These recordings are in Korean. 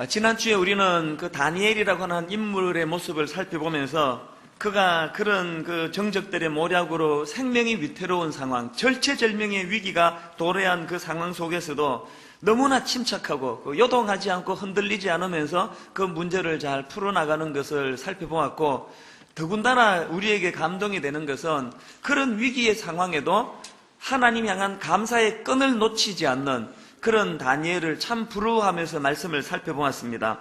지난주에 우리는 그 다니엘이라고 하는 인물의 모습을 살펴보면서 그가 그런 그 정적들의 모략으로 생명이 위태로운 상황, 절체절명의 위기가 도래한 그 상황 속에서도 너무나 침착하고 요동하지 않고 흔들리지 않으면서 그 문제를 잘 풀어나가는 것을 살펴보았고, 더군다나 우리에게 감동이 되는 것은 그런 위기의 상황에도 하나님 향한 감사의 끈을 놓치지 않는 그런 다니엘을 참 부러워하면서 말씀을 살펴보았습니다.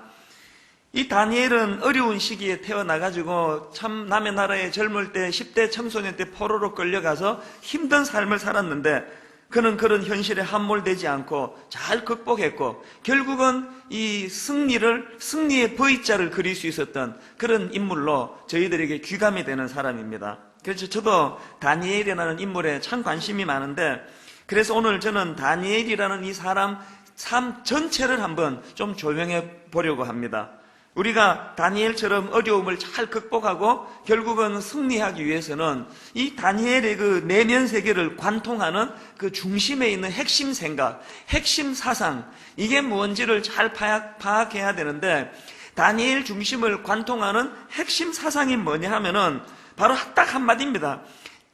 이 다니엘은 어려운 시기에 태어나가지고 참 남의 나라에 젊을 때 10대 청소년 때 포로로 끌려가서 힘든 삶을 살았는데, 그는 그런 현실에 함몰되지 않고 잘 극복했고 결국은 이 승리의 V자를 그릴 수 있었던 그런 인물로 저희들에게 귀감이 되는 사람입니다. 그래서 저도 다니엘이라는 인물에 참 관심이 많은데, 그래서 오늘 저는 다니엘이라는 이 사람 삶 전체를 한번 좀 조명해 보려고 합니다. 우리가 다니엘처럼 어려움을 잘 극복하고 결국은 승리하기 위해서는 이 다니엘의 그 내면 세계를 관통하는 그 중심에 있는 핵심 생각, 핵심 사상, 이게 뭔지를 잘 파악해야 되는데, 다니엘 중심을 관통하는 핵심 사상이 뭐냐 하면은 바로 딱 한마디입니다.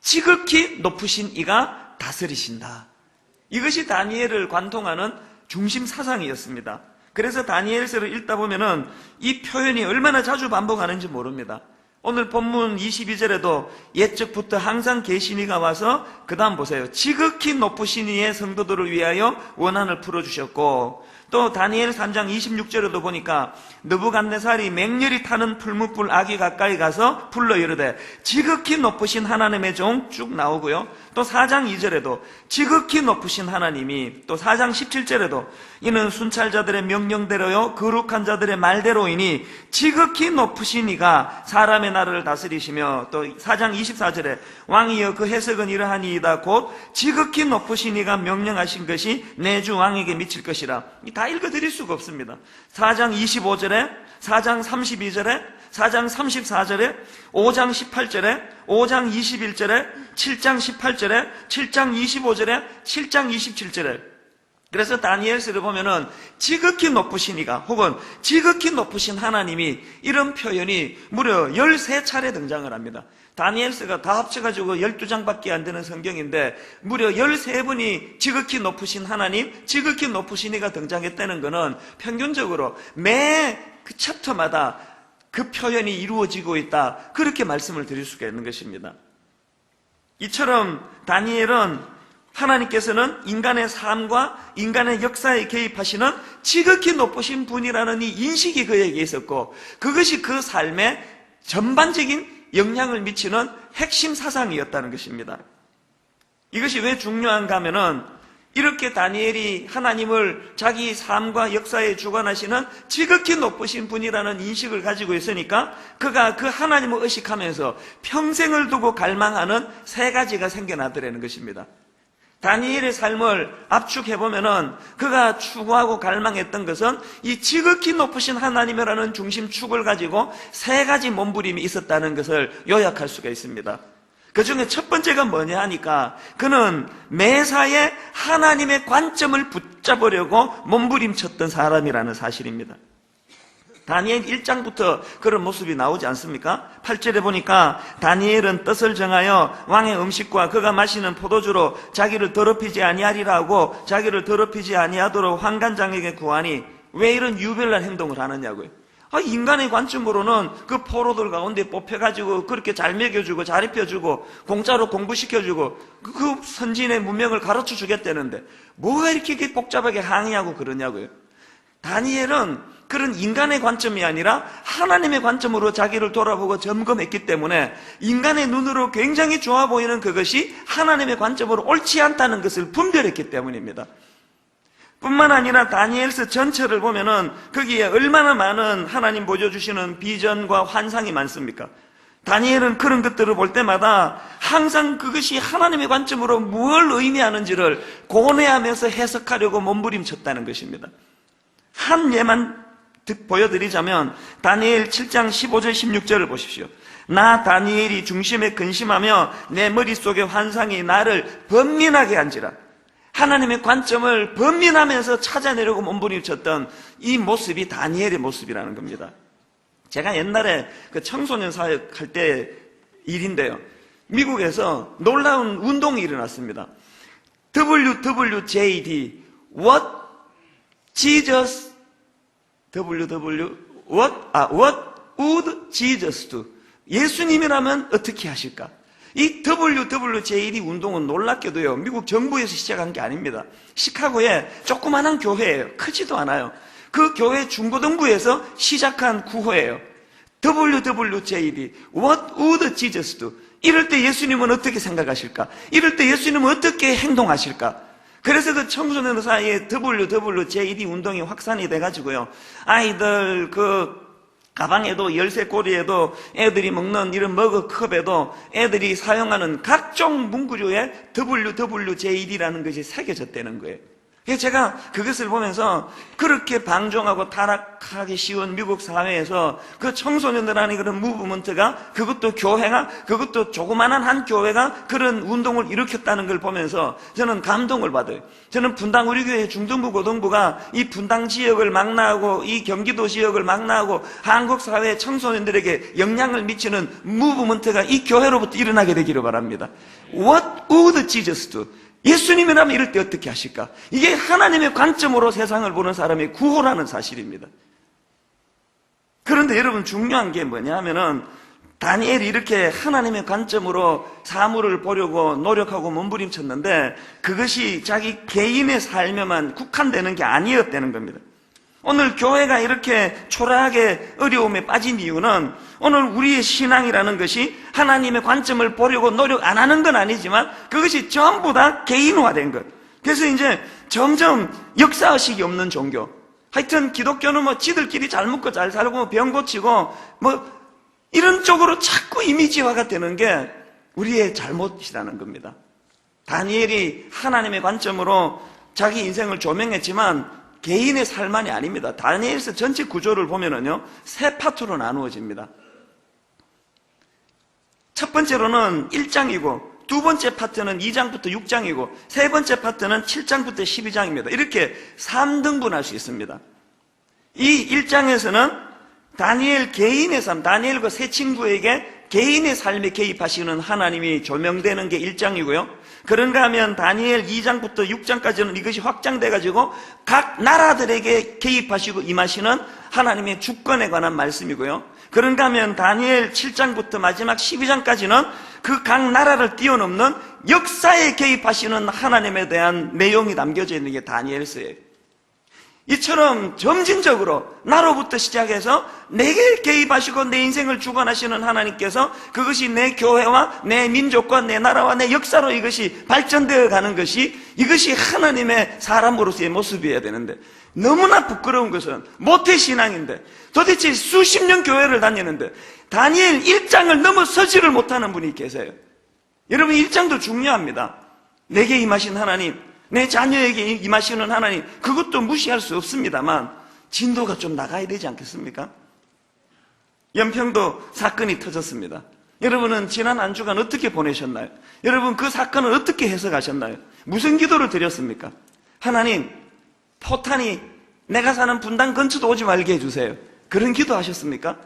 지극히 높으신 이가 다스리신다. 이것이 다니엘을 관통하는 중심 사상이었습니다. 그래서 다니엘서를 읽다 보면은 이 표현이 얼마나 자주 반복하는지 모릅니다. 오늘 본문 22절에도 옛적부터 항상 계신 이가 와서 그 다음 보세요. 지극히 높으신 이의 성도들을 위하여 원한을 풀어주셨고, 또 다니엘 3장 26절에도 보니까 느부갓네살이 맹렬히 타는 풀무불 아기 가까이 가서 불러 이르되 지극히 높으신 하나님의 종 쭉 나오고요. 또 4장 2절에도 지극히 높으신 하나님이, 또 4장 17절에도 이는 순찰자들의 명령대로요 거룩한 자들의 말대로이니 지극히 높으신 이가 사람의 나라를 다스리시며, 또 4장 24절에 왕이여 그 해석은 이러하니이다 곧 지극히 높으신 이가 명령하신 것이 내 주 왕에게 미칠 것이라. 다 읽어드릴 수가 없습니다. 4장 25절에, 4장 32절에, 4장 34절에, 5장 18절에, 5장 21절에, 7장 18절에, 7장 25절에, 7장 27절에. 그래서 다니엘서를 보면은 지극히 높으신 이가 혹은 지극히 높으신 하나님이, 이런 표현이 무려 13차례 등장을 합니다. 다니엘서가 다 합쳐가지고 12장밖에 안 되는 성경인데 무려 13분이 지극히 높으신 하나님, 지극히 높으신 이가 등장했다는 것은 평균적으로 매 그 챕터마다 그 표현이 이루어지고 있다, 그렇게 말씀을 드릴 수가 있는 것입니다. 이처럼 다니엘은 하나님께서는 인간의 삶과 인간의 역사에 개입하시는 지극히 높으신 분이라는 이 인식이 그에게 있었고, 그것이 그 삶에 전반적인 영향을 미치는 핵심 사상이었다는 것입니다. 이것이 왜 중요한가 하면은 이렇게 다니엘이 하나님을 자기 삶과 역사에 주관하시는 지극히 높으신 분이라는 인식을 가지고 있으니까 그가 그 하나님을 의식하면서 평생을 두고 갈망하는 세 가지가 생겨나더라는 것입니다. 다니엘의 삶을 압축해보면은 그가 추구하고 갈망했던 것은 이 지극히 높으신 하나님이라는 중심축을 가지고 세 가지 몸부림이 있었다는 것을 요약할 수가 있습니다. 그 중에 첫 번째가 뭐냐 하니까 그는 매사에 하나님의 관점을 붙잡으려고 몸부림쳤던 사람이라는 사실입니다. 다니엘 1장부터 그런 모습이 나오지 않습니까? 8절에 보니까 다니엘은 뜻을 정하여 왕의 음식과 그가 마시는 포도주로 자기를 더럽히지 아니하리라 하고 자기를 더럽히지 아니하도록 환관장에게 구하니, 왜 이런 유별난 행동을 하느냐고요. 인간의 관점으로는 그 포로들 가운데 뽑혀가지고 그렇게 잘 먹여주고 잘 입혀주고 공짜로 공부시켜주고 그 선진의 문명을 가르쳐 주겠다는데 뭐가 이렇게 복잡하게 항의하고 그러냐고요. 다니엘은 그런 인간의 관점이 아니라 하나님의 관점으로 자기를 돌아보고 점검했기 때문에 인간의 눈으로 굉장히 좋아 보이는 그것이 하나님의 관점으로 옳지 않다는 것을 분별했기 때문입니다. 뿐만 아니라 다니엘서 전체를 보면은 거기에 얼마나 많은 하나님 보여주시는 비전과 환상이 많습니까? 다니엘은 그런 것들을 볼 때마다 항상 그것이 하나님의 관점으로 무엇을 의미하는지를 고뇌하면서 해석하려고 몸부림쳤다는 것입니다. 한 예만 보여드리자면 다니엘 7장 15절 16절을 보십시오. 나 다니엘이 중심에 근심하며 내 머릿속의 환상이 나를 번민하게 한지라. 하나님의 관점을 번민하면서 찾아내려고 몸부림쳤던 이 모습이 다니엘의 모습이라는 겁니다. 제가 옛날에 그 청소년 사역할 때 일인데요. 미국에서 놀라운 운동이 일어났습니다. WWJD, What Jesus, What would Jesus do? 예수님이라면 어떻게 하실까? 이 WWJD 운동은 놀랍게도요, 미국 정부에서 시작한 게 아닙니다. 시카고에 조그만한 교회예요. 크지도 않아요. 그 교회 중고등부에서 시작한 구호예요. WWJD, What would Jesus do? 이럴 때 예수님은 어떻게 생각하실까? 이럴 때 예수님은 어떻게 행동하실까? 그래서 그 청소년들 사이에 WWJD 운동이 확산이 돼가지고요, 아이들 가방에도 열쇠고리에도 애들이 먹는 이런 머그컵에도 애들이 사용하는 각종 문구류에 WWJD라는 것이 새겨졌다는 거예요. 그래서 제가 그것을 보면서 그렇게 방종하고 타락하기 쉬운 미국 사회에서 그 청소년들 안에 그런 무브먼트가, 그것도 교회가, 그것도 조그만한 한 교회가 그런 운동을 일으켰다는 걸 보면서 저는 감동을 받아요. 저는 분당 우리 교회 중등부 고등부가 이 분당 지역을 망라하고 이 경기도 지역을 망라하고 한국 사회 청소년들에게 영향을 미치는 무브먼트가 이 교회로부터 일어나게 되기를 바랍니다. What would Jesus do? 예수님이라면 이럴 때 어떻게 하실까? 이게 하나님의 관점으로 세상을 보는 사람의 구호라는 사실입니다. 그런데 여러분, 중요한 게 뭐냐 하면은, 다니엘이 이렇게 하나님의 관점으로 사물을 보려고 노력하고 몸부림쳤는데 그것이 자기 개인의 삶에만 국한되는 게 아니었다는 겁니다. 오늘 교회가 이렇게 초라하게 어려움에 빠진 이유는, 오늘 우리의 신앙이라는 것이 하나님의 관점을 보려고 노력 안 하는 건 아니지만 그것이 전부 다 개인화된 것. 그래서 이제 점점 역사의식이 없는 종교. 하여튼 기독교는 뭐 지들끼리 잘 먹고 잘 살고 병 고치고 뭐 이런 쪽으로 자꾸 이미지화가 되는 게 우리의 잘못이라는 겁니다. 다니엘이 하나님의 관점으로 자기 인생을 조명했지만 개인의 삶만이 아닙니다. 다니엘서 전체 구조를 보면은요, 세 파트로 나누어집니다. 첫 번째로는 1장이고, 두 번째 파트는 2장부터 6장이고, 세 번째 파트는 7장부터 12장입니다. 이렇게 3등분할 수 있습니다. 이 1장에서는 다니엘 개인의 삶, 다니엘과 세 친구에게 개인의 삶에 개입하시는 하나님이 조명되는 게 1장이고요. 그런가 하면 다니엘 2장부터 6장까지는 이것이 확장돼가지고 각 나라들에게 개입하시고 임하시는 하나님의 주권에 관한 말씀이고요. 그런가 하면 다니엘 7장부터 마지막 12장까지는 그 각 나라를 뛰어넘는 역사에 개입하시는 하나님에 대한 내용이 담겨져 있는 게 다니엘서예요. 이처럼 점진적으로 나로부터 시작해서 내게 개입하시고 내 인생을 주관하시는 하나님께서 그것이 내 교회와 내 민족과 내 나라와 내 역사로 이것이 발전되어 가는 것이, 이것이 하나님의 사람으로서의 모습이어야 되는데, 너무나 부끄러운 것은 모태신앙인데 도대체 수십 년 교회를 다니는데 다니엘 1장을 넘어서지를 못하는 분이 계세요. 여러분, 1장도 중요합니다. 내게 임하신 하나님, 내 자녀에게 임하시는 하나님, 그것도 무시할 수 없습니다만 진도가 좀 나가야 되지 않겠습니까? 연평도 사건이 터졌습니다. 여러분은 지난 한 주간 어떻게 보내셨나요? 여러분, 그 사건을 어떻게 해석하셨나요? 무슨 기도를 드렸습니까? 하나님, 포탄이 내가 사는 분당 근처도 오지 말게 해주세요. 그런 기도 하셨습니까?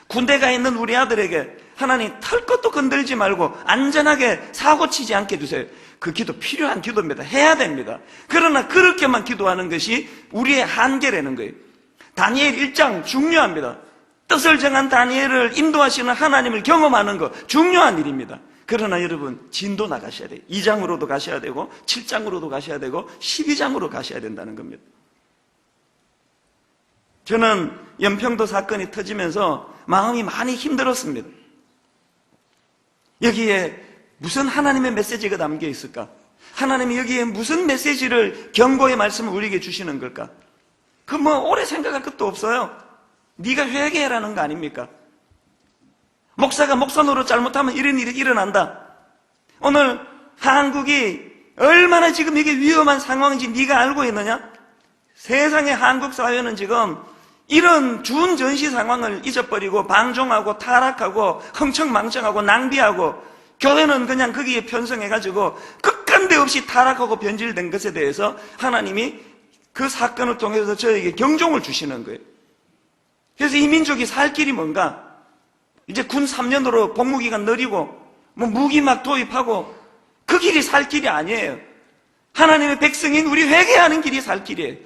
군대 가 있는 우리 아들에게 하나님, 털 것도 건들지 말고 안전하게 사고 치지 않게 해주세요. 그 기도 필요한 기도입니다. 해야 됩니다. 그러나 그렇게만 기도하는 것이 우리의 한계라는 거예요. 다니엘 1장 중요합니다. 뜻을 정한 다니엘을 인도하시는 하나님을 경험하는 것, 중요한 일입니다. 그러나 여러분, 진도 나가셔야 돼요. 2장으로도 가셔야 되고 7장으로도 가셔야 되고 12장으로 가셔야 된다는 겁니다. 저는 연평도 사건이 터지면서 마음이 많이 힘들었습니다. 여기에 무슨 하나님의 메시지가 담겨 있을까? 하나님이 여기에 무슨 메시지를, 경고의 말씀을 우리에게 주시는 걸까? 그 오래 생각할 것도 없어요. 네가 회개해라는 거 아닙니까? 목사가 목사 노릇 잘못하면 이런 일이 일어난다. 오늘 한국이 얼마나 지금 이게 위험한 상황인지 네가 알고 있느냐? 세상의 한국 사회는 지금 이런 준전시 상황을 잊어버리고 방종하고 타락하고 흥청망청하고 낭비하고, 교회는 그냥 거기에 편성해가지고 한간데 없이 타락하고 변질된 것에 대해서 하나님이 그 사건을 통해서 저에게 경종을 주시는 거예요. 그래서 이 민족이 살 길이 뭔가? 이제 군 3년으로 복무기간 느리고 뭐 무기 막 도입하고 그 길이 살 길이 아니에요. 하나님의 백성인 우리 회개하는 길이 살 길이에요.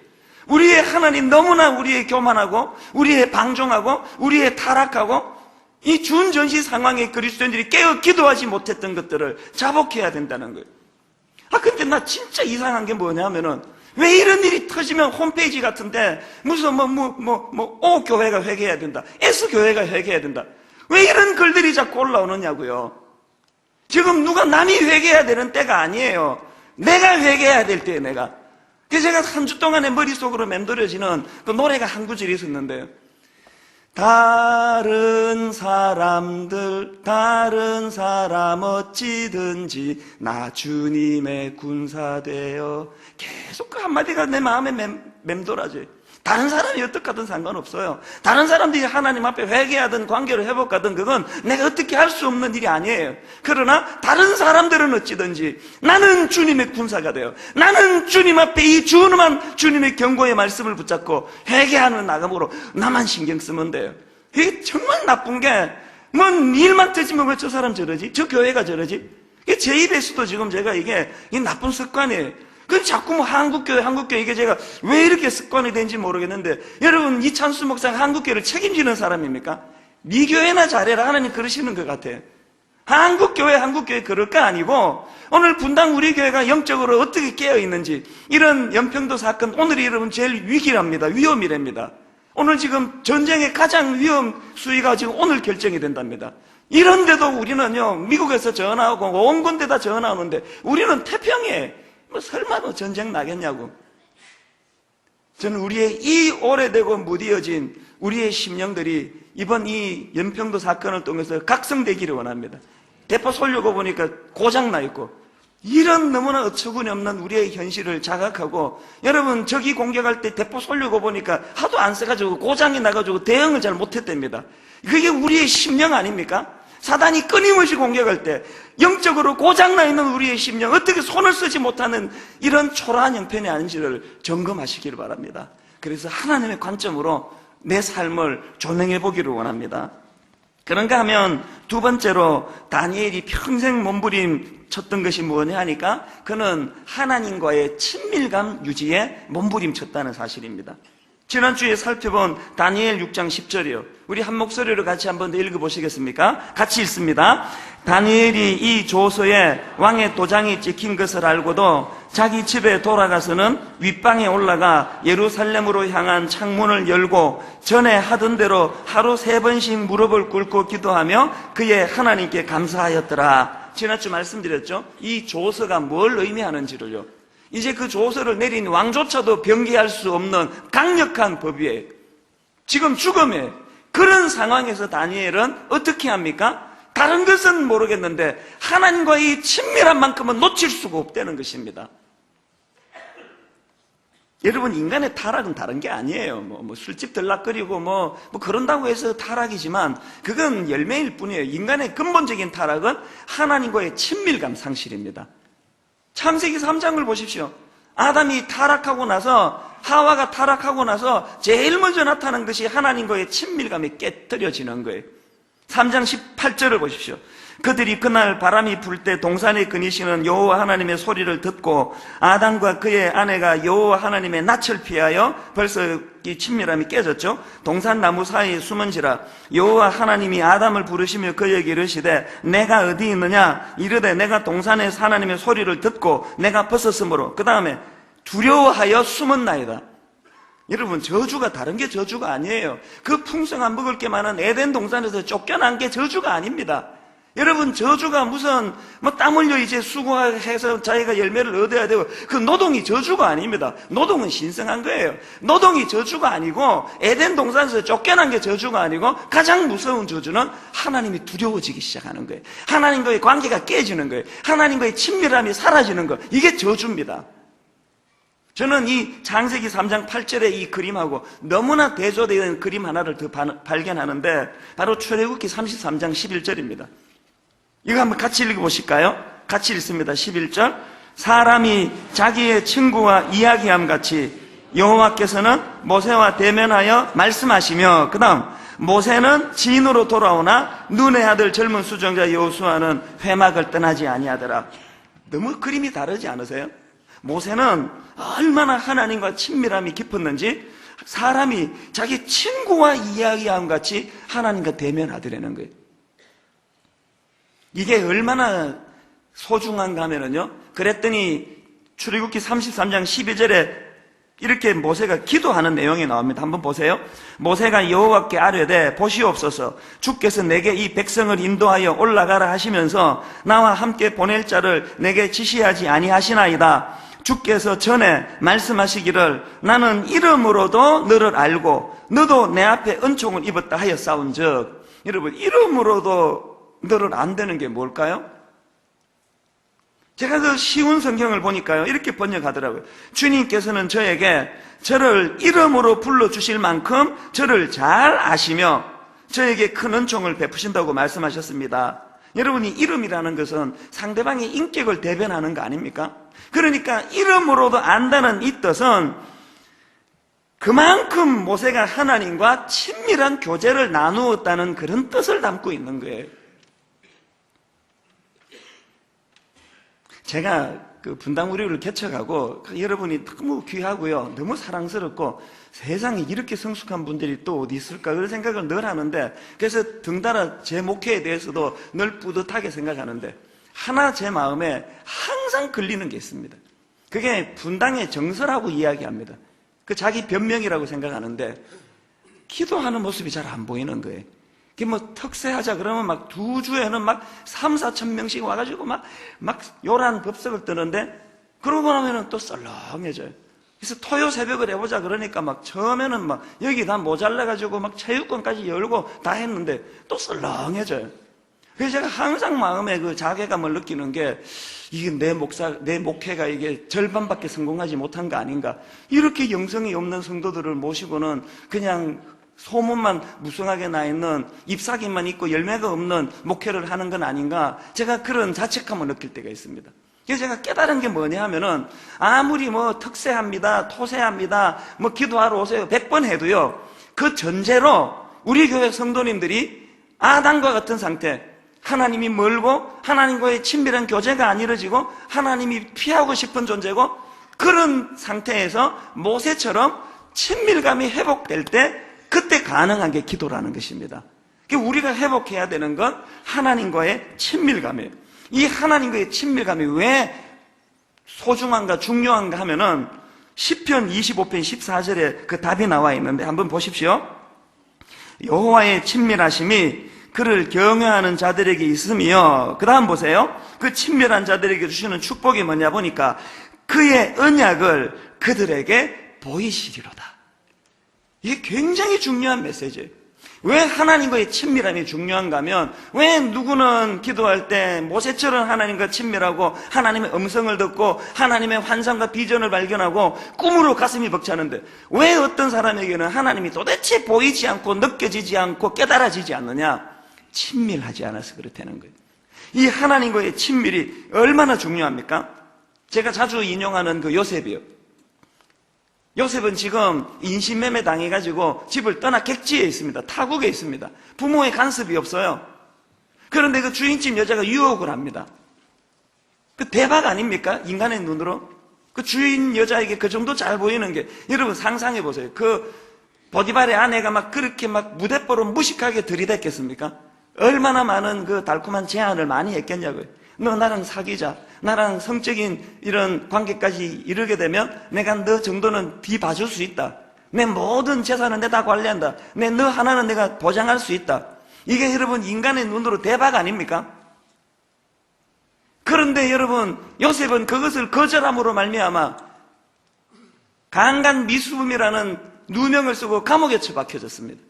우리의 하나님 너무나 우리의 교만하고 우리의 방종하고 우리의 타락하고 이 준전시 상황에 그리스도인들이 깨어 기도하지 못했던 것들을 자복해야 된다는 거예요. 근데 나 진짜 이상한 게 뭐냐면은 왜 이런 일이 터지면 홈페이지 같은데 무슨 O 교회가 회개해야 된다, S 교회가 회개해야 된다, 왜 이런 글들이 자꾸 올라오느냐고요. 지금 누가 남이 회개해야 되는 때가 아니에요. 내가 회개해야 될 때예요, 내가. 그래서 제가 한 주 동안에 머릿속으로 맴돌려지는 그 노래가 한 구절이 있었는데요. 다른 사람 어찌든지 나 주님의 군사 되어, 계속 그 한마디가 내 마음에 맴돌아져요. 다른 사람이 어떻게하든 상관없어요. 다른 사람들이 하나님 앞에 회개하든 관계를 회복하든 그건 내가 어떻게 할 수 없는 일이 아니에요. 그러나 다른 사람들은 어찌든지 나는 주님의 군사가 되어, 나는 주님 앞에 이 준엄한 주님의 경고의 말씀을 붙잡고 회개하는 나감으로 나만 신경 쓰면 돼요. 이게 정말 나쁜 게, 뭔 일만 터지면 왜 저 사람 저러지? 저 교회가 저러지? 제 입에서도 지금 제가 이게 나쁜 습관이에요. 그 자꾸 한국교회 이게 제가 왜 이렇게 습관이 된지 모르겠는데, 여러분 이찬수 목사가 한국교회를 책임지는 사람입니까? 네 교회나 잘해라 하나님 그러시는 것 같아요. 한국교회 그럴까 아니고, 오늘 분당 우리 교회가 영적으로 어떻게 깨어있는지, 이런 연평도 사건, 오늘이 여러분 제일 위기랍니다. 위험이랍니다. 오늘 지금 전쟁의 가장 위험 수위가 지금 오늘 결정이 된답니다. 이런데도 우리는요, 미국에서 전화 오고 온 군데 다 전화 오는데 우리는 태평해. 설마 전쟁 나겠냐고. 저는 우리의 이 오래되고 무디어진 우리의 심령들이 이번 이 연평도 사건을 통해서 각성되기를 원합니다. 대포 쏠려고 보니까 고장나 있고, 이런 너무나 어처구니 없는 우리의 현실을 자각하고, 여러분 저기 공격할 때 대포 쏠려고 보니까 하도 안 써가지고 고장이 나가지고 대응을 잘 못했답니다. 그게 우리의 심령 아닙니까? 사단이 끊임없이 공격할 때 영적으로 고장나 있는 우리의 심령, 어떻게 손을 쓰지 못하는 이런 초라한 형편이 아닌지를 점검하시기를 바랍니다. 그래서 하나님의 관점으로 내 삶을 조명해 보기를 원합니다. 그런가 하면 두 번째로 다니엘이 평생 몸부림 쳤던 것이 뭐냐 하니까, 그는 하나님과의 친밀감 유지에 몸부림 쳤다는 사실입니다. 지난주에 살펴본 다니엘 6장 10절이요. 우리 한 목소리로 같이 한번 더 읽어보시겠습니까? 같이 읽습니다. 다니엘이 이 조서에 왕의 도장이 찍힌 것을 알고도 자기 집에 돌아가서는 윗방에 올라가 예루살렘으로 향한 창문을 열고 전에 하던 대로 하루 3번씩 무릎을 꿇고 기도하며 그의 하나님께 감사하였더라. 지난주 말씀드렸죠? 이 조서가 뭘 의미하는지를요. 이제 그 조서를 내린 왕조차도 변개할 수 없는 강력한 법이에요. 지금 죽음에, 그런 상황에서 다니엘은 어떻게 합니까? 다른 것은 모르겠는데 하나님과의 친밀한 만큼은 놓칠 수가 없다는 것입니다. 여러분, 인간의 타락은 다른 게 아니에요. 술집 들락거리고 그런다고 해서 타락이지만 그건 열매일 뿐이에요. 인간의 근본적인 타락은 하나님과의 친밀감 상실입니다. 창세기 3장을 보십시오. 아담이 타락하고 나서, 하와가 타락하고 나서 제일 먼저 나타난 것이 하나님과의 친밀감이 깨뜨려지는 거예요. 3장 18절을 보십시오. 그들이 그날 바람이 불 때 동산에 거니시는 여호와 하나님의 소리를 듣고 아담과 그의 아내가 여호와 하나님의 낯을 피하여, 벌써 이 친밀함이 깨졌죠. 동산 나무 사이에 숨은지라 여호와 하나님이 아담을 부르시며 그에게 이르시되 내가 어디 있느냐 이르되 내가 동산에 하나님의 소리를 듣고 내가 벗었으므로, 그 다음에 두려워하여 숨었나이다. 여러분, 저주가 다른 게 저주가 아니에요. 그 풍성한 먹을 게 많은 에덴 동산에서 쫓겨난 게 저주가 아닙니다. 여러분, 저주가 무슨 땀 흘려 이제 수고해서 자기가 열매를 얻어야 되고, 그 노동이 저주가 아닙니다. 노동은 신성한 거예요. 노동이 저주가 아니고, 에덴 동산에서 쫓겨난 게 저주가 아니고, 가장 무서운 저주는 하나님이 두려워지기 시작하는 거예요. 하나님과의 관계가 깨지는 거예요. 하나님과의 친밀함이 사라지는 거, 이게 저주입니다. 저는 이 창세기 3장 8절의 이 그림하고 너무나 대조되는 그림 하나를 더 발견하는데, 바로 출애굽기 33장 11절입니다. 이거 한번 같이 읽어보실까요? 같이 읽습니다. 11절. 사람이 자기의 친구와 이야기함 같이 여호와께서는 모세와 대면하여 말씀하시며, 그 다음 모세는 진으로 돌아오나 눈의 아들 젊은 수종자 여호수아는 회막을 떠나지 아니하더라. 너무 그림이 다르지 않으세요? 모세는 얼마나 하나님과 친밀함이 깊었는지 사람이 자기 친구와 이야기함 같이 하나님과 대면하더라는 거예요. 이게 얼마나 소중한가 하면은요, 그랬더니 출애굽기 33장 12절에 이렇게 모세가 기도하는 내용이 나옵니다. 한번 보세요. 모세가 여호와께 아뢰되 보시옵소서, 주께서 내게 이 백성을 인도하여 올라가라 하시면서 나와 함께 보낼 자를 내게 지시하지 아니하시나이다. 주께서 전에 말씀하시기를 나는 이름으로도 너를 알고 너도 내 앞에 은총을 입었다 하였사온즉. 여러분, 이름으로도 너를 안다는 게 뭘까요? 제가 그 쉬운 성경을 보니까요, 이렇게 번역하더라고요. 주님께서는 저에게 저를 이름으로 불러주실 만큼 저를 잘 아시며 저에게 큰 은총을 베푸신다고 말씀하셨습니다. 여러분이 이름이라는 것은 상대방의 인격을 대변하는 거 아닙니까? 그러니까 이름으로도 안다는 이 뜻은 그만큼 모세가 하나님과 친밀한 교제를 나누었다는 그런 뜻을 담고 있는 거예요. 제가 그 분당우리를 개척하고 여러분이 너무 귀하고요, 너무 사랑스럽고 세상에 이렇게 성숙한 분들이 또 어디 있을까 그런 생각을 늘 하는데, 그래서 등달아 제 목회에 대해서도 늘 뿌듯하게 생각하는데 하나 제 마음에 항상 걸리는 게 있습니다. 그게 분당의 정서라고 이야기합니다. 그 자기 변명이라고 생각하는데 기도하는 모습이 잘 안 보이는 거예요. 그게 뭐 특세하자 그러면 막 두 주에는 막 3, 4천 명씩 와가지고 막 요란 법석을 뜨는데 그러고 나면은 또 썰렁해져요. 그래서 토요 새벽을 해보자 그러니까 막 처음에는 막 여기 다 모자라가지고 막 체육관까지 열고 다 했는데 또 썰렁해져요. 그래서 제가 항상 마음에 그 자괴감을 느끼는 게 이게 내 목회가 이게 절반밖에 성공하지 못한 거 아닌가. 이렇게 영성이 없는 성도들을 모시고는 그냥 소문만 무성하게 나 있는 잎사귀만 있고 열매가 없는 목회를 하는 건 아닌가. 제가 그런 자책감을 느낄 때가 있습니다. 그래서 제가 깨달은 게 뭐냐 하면은 아무리 뭐 특세합니다, 토세합니다, 뭐 기도하러 오세요 100번 해도요, 그 전제로 우리 교회 성도님들이 아담과 같은 상태, 하나님이 멀고 하나님과의 친밀한 교제가 안 이루어지고 하나님이 피하고 싶은 존재고, 그런 상태에서 모세처럼 친밀감이 회복될 때 그때 가능한 게 기도라는 것입니다. 우리가 회복해야 되는 건 하나님과의 친밀감이에요. 이 하나님과의 친밀감이 왜 소중한가 중요한가 하면은 시편 25편 14절에 그 답이 나와 있는데 한번 보십시오. 여호와의 친밀하심이 그를 경외하는 자들에게 있으며, 그 다음 보세요. 그 친밀한 자들에게 주시는 축복이 뭐냐 보니까 그의 언약을 그들에게 보이시리로다. 이게 굉장히 중요한 메시지예요. 왜 하나님과의 친밀함이 중요한가 하면, 왜 누구는 기도할 때 모세처럼 하나님과 친밀하고 하나님의 음성을 듣고 하나님의 환상과 비전을 발견하고 꿈으로 가슴이 벅차는데 왜 어떤 사람에게는 하나님이 도대체 보이지 않고 느껴지지 않고 깨달아지지 않느냐? 친밀하지 않아서 그렇다는 거예요. 이 하나님과의 친밀이 얼마나 중요합니까? 제가 자주 인용하는 그 요셉이요. 요셉은 지금 인신매매 당해가지고 집을 떠나 객지에 있습니다. 타국에 있습니다. 부모의 간섭이 없어요. 그런데 그 주인집 여자가 유혹을 합니다. 그 대박 아닙니까? 인간의 눈으로. 그 주인 여자에게 그 정도 잘 보이는 게, 여러분 상상해 보세요. 그 보디발의 아내가 막 그렇게 막 무대뽀로 무식하게 들이댔겠습니까? 얼마나 많은 그 달콤한 제안을 많이 했겠냐고요. 너 나랑 사귀자. 나랑 성적인 이런 관계까지 이르게 되면 내가 너 정도는 뒤 봐줄 수 있다. 내 모든 재산은 내가 다 관리한다. 너 하나는 내가 보장할 수 있다. 이게 여러분 인간의 눈으로 대박 아닙니까? 그런데 여러분 요셉은 그것을 거절함으로 말미암아 강간 미수범이라는 누명을 쓰고 감옥에 처박혀졌습니다.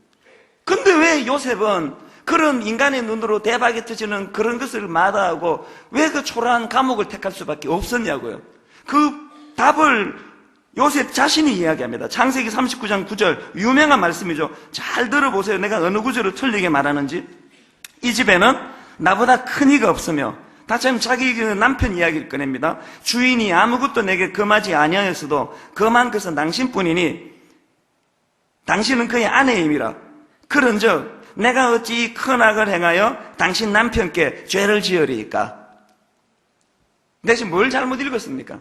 근데 왜 요셉은 그런 인간의 눈으로 대박이 터지는 그런 것을 마다하고 왜 그 초라한 감옥을 택할 수밖에 없었냐고요. 그 답을 요셉 자신이 이야기합니다. 창세기 39장 9절 유명한 말씀이죠. 잘 들어보세요. 내가 어느 구절을 틀리게 말하는지. 이 집에는 나보다 큰 이가 없으며 다처럼 자기 그 남편 이야기를 꺼냅니다. 주인이 아무것도 내게 금하지 아니하였어도 금한 것은 당신뿐이니 당신은 그의 아내임이라. 그런즉 내가 어찌 이 큰 악을 행하여 당신 남편께 죄를 지으리이까? 대신 뭘 잘못 읽었습니까?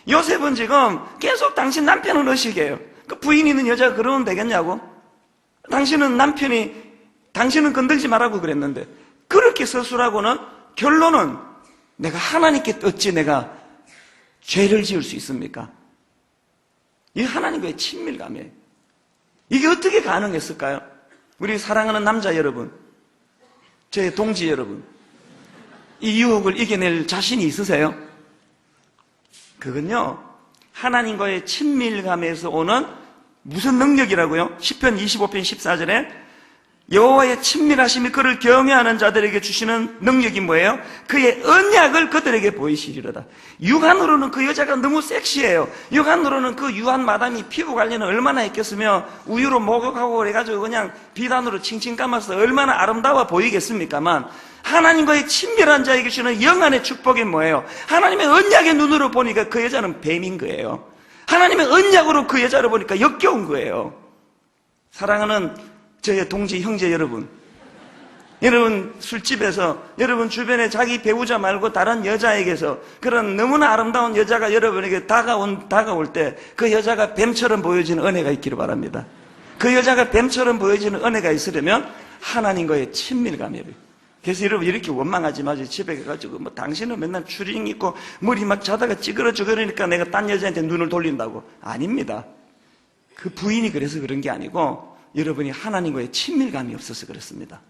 요셉은 지금 계속 당신 남편을 의식해요. 그 부인 있는 여자가 그러면 되겠냐고? 당신은 건들지 말라고 그랬는데, 그렇게 서술하고는 결론은 내가 하나님께 어찌 내가 죄를 지을 수 있습니까? 이 하나님과의 친밀감이에요. 이게 어떻게 가능했을까요? 우리 사랑하는 남자 여러분, 제 동지 여러분, 이 유혹을 이겨낼 자신이 있으세요? 그건요, 하나님과의 친밀감에서 오는 무슨 능력이라고요? 시편 25편 14절에 여호와의 친밀하심이 그를 경외하는 자들에게 주시는 능력이 뭐예요? 그의 언약을 그들에게 보이시리로다. 육안으로는 그 여자가 너무 섹시해요. 육안으로는 그 유한 마담이 피부 관리는 얼마나 했겠으며 우유로 목욕하고 그래가지고 그냥 비단으로 칭칭 감아서 얼마나 아름다워 보이겠습니까만, 하나님과의 친밀한 자에게 주시는 영안의 축복이 뭐예요? 하나님의 언약의 눈으로 보니까 그 여자는 뱀인 거예요. 하나님의 언약으로 그 여자를 보니까 역겨운 거예요. 사랑하는 저의 동지 형제 여러분, 여러분 술집에서 여러분 주변에 자기 배우자 말고 다른 여자에게서 그런 너무나 아름다운 여자가 여러분에게 다가올 때 그 여자가 뱀처럼 보여지는 은혜가 있기를 바랍니다. 그 여자가 뱀처럼 보여지는 은혜가 있으려면 하나님과의 친밀감이에요. 그래서 여러분 이렇게 원망하지 마세요. 집에 가가지고 뭐 당신은 맨날 추링 있고 머리 막 자다가 찌그러져 그러니까 내가 딴 여자한테 눈을 돌린다고. 아닙니다. 그 부인이 그래서 그런 게 아니고 여러분이 하나님과의 친밀감이 없어서 그렇습니다.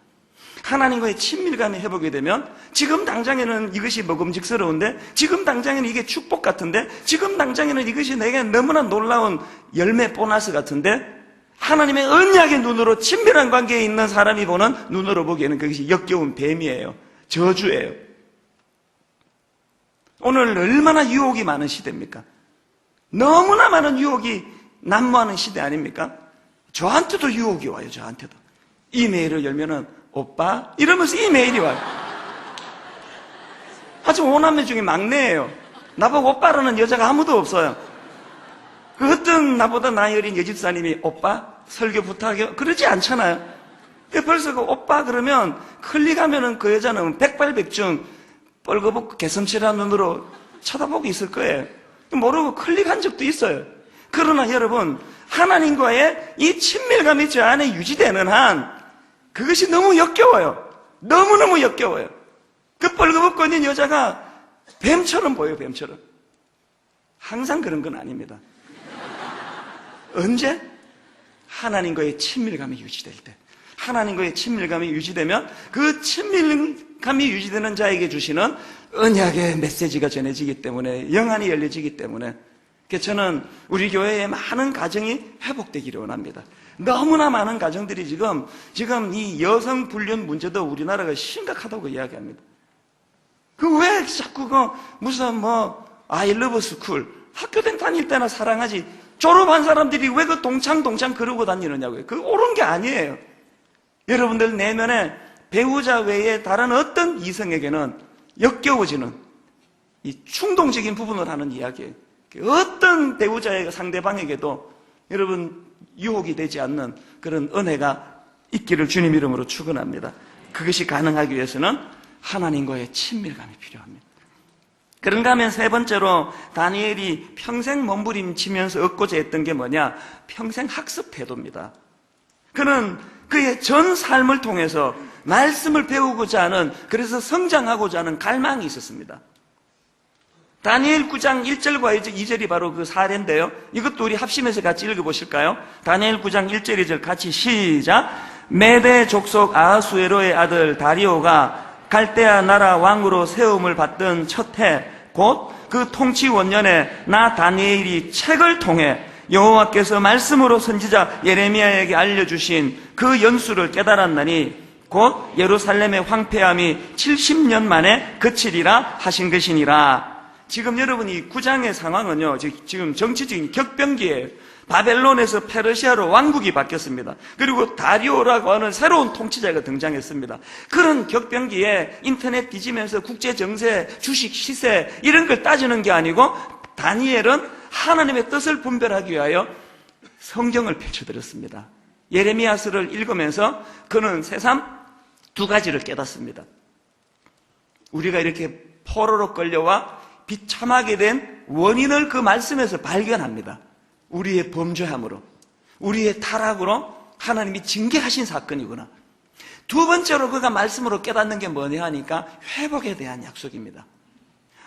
하나님과의 친밀감이 회복이 되면 지금 당장에는 이것이 먹음직스러운데, 지금 당장에는 이게 축복 같은데, 지금 당장에는 이것이 내게 너무나 놀라운 열매 보너스 같은데, 하나님의 언약의 눈으로 친밀한 관계에 있는 사람이 보는 눈으로 보기에는 그것이 역겨운 뱀이에요. 저주예요. 오늘 얼마나 유혹이 많은 시대입니까? 너무나 많은 유혹이 난무하는 시대 아닙니까? 저한테도 유혹이 와요. 저한테도 이메일을 열면은 오빠 이러면서 이메일이 와요. 아주 5남매 중에 막내예요. 나보고 오빠라는 여자가 아무도 없어요. 그 어떤 나보다 나이 어린 여집사님이 오빠 설교 부탁해요 그러지 않잖아요. 벌써 그 오빠 그러면 클릭하면은 그 여자는 백발백중 뻘거벗고 개슴칠한 눈으로 쳐다보고 있을 거예요. 모르고 클릭한 적도 있어요. 그러나 여러분, 하나님과의 이 친밀감이 저 안에 유지되는 한 그것이 너무 역겨워요. 너무너무 역겨워요. 그 뻘거벗고 있는 여자가 뱀처럼 보여요. 뱀처럼. 항상 그런 건 아닙니다. 언제? 하나님과의 친밀감이 유지될 때. 하나님과의 친밀감이 유지되면 그 친밀감이 유지되는 자에게 주시는 언약의 메시지가 전해지기 때문에, 영안이 열려지기 때문에, 저는 우리 교회의 많은 가정이 회복되기를 원합니다. 너무나 많은 가정들이 지금 이 여성 불륜 문제도 우리나라가 심각하다고 이야기합니다. 그 왜 자꾸 무슨 I love school, 학교 다닐 때나 사랑하지, 졸업한 사람들이 왜 그 동창 그러고 다니느냐고요. 그거 옳은 게 아니에요. 여러분들 내면에 배우자 외에 다른 어떤 이성에게는 역겨워지는 이 충동적인 부분을 하는 이야기예요. 어떤 배우자의 상대방에게도 여러분 유혹이 되지 않는 그런 은혜가 있기를 주님 이름으로 축원합니다. 그것이 가능하기 위해서는 하나님과의 친밀감이 필요합니다. 그런가 하면 세 번째로 다니엘이 평생 몸부림치면서 얻고자 했던 게 뭐냐? 평생 학습 태도입니다. 그는 그의 전 삶을 통해서 말씀을 배우고자 하는, 그래서 성장하고자 하는 갈망이 있었습니다. 다니엘 9장 1절과 2절이 바로 그 사례인데요. 이것도 우리 합심해서 같이 읽어보실까요? 다니엘 9장 1절 2절 같이 시작. 메대 족속 아하수에로의 아들 다리오가 갈대아 나라 왕으로 세움을 받던 첫 해, 곧 그 통치 원년에 나 다니엘이 책을 통해 여호와께서 말씀으로 선지자 예레미야에게 알려주신 그 연수를 깨달았나니 곧 예루살렘의 황폐함이 70년 만에 그치리라 하신 것이니라. 지금 여러분 이 9장의 상황은요, 지금 정치적인 격변기예요. 바벨론에서 페르시아로 왕국이 바뀌었습니다. 그리고 다리오라고 하는 새로운 통치자가 등장했습니다. 그런 격변기에 인터넷 뒤지면서 국제 정세, 주식 시세 이런 걸 따지는 게 아니고 다니엘은 하나님의 뜻을 분별하기 위하여 성경을 펼쳐드렸습니다. 예레미야서를 읽으면서 그는 새삼 두 가지를 깨닫습니다. 우리가 이렇게 포로로 끌려와 비참하게 된 원인을 그 말씀에서 발견합니다. 우리의 범죄함으로, 우리의 타락으로 하나님이 징계하신 사건이구나. 두 번째로 그가 말씀으로 깨닫는 게 뭐냐 하니까 회복에 대한 약속입니다.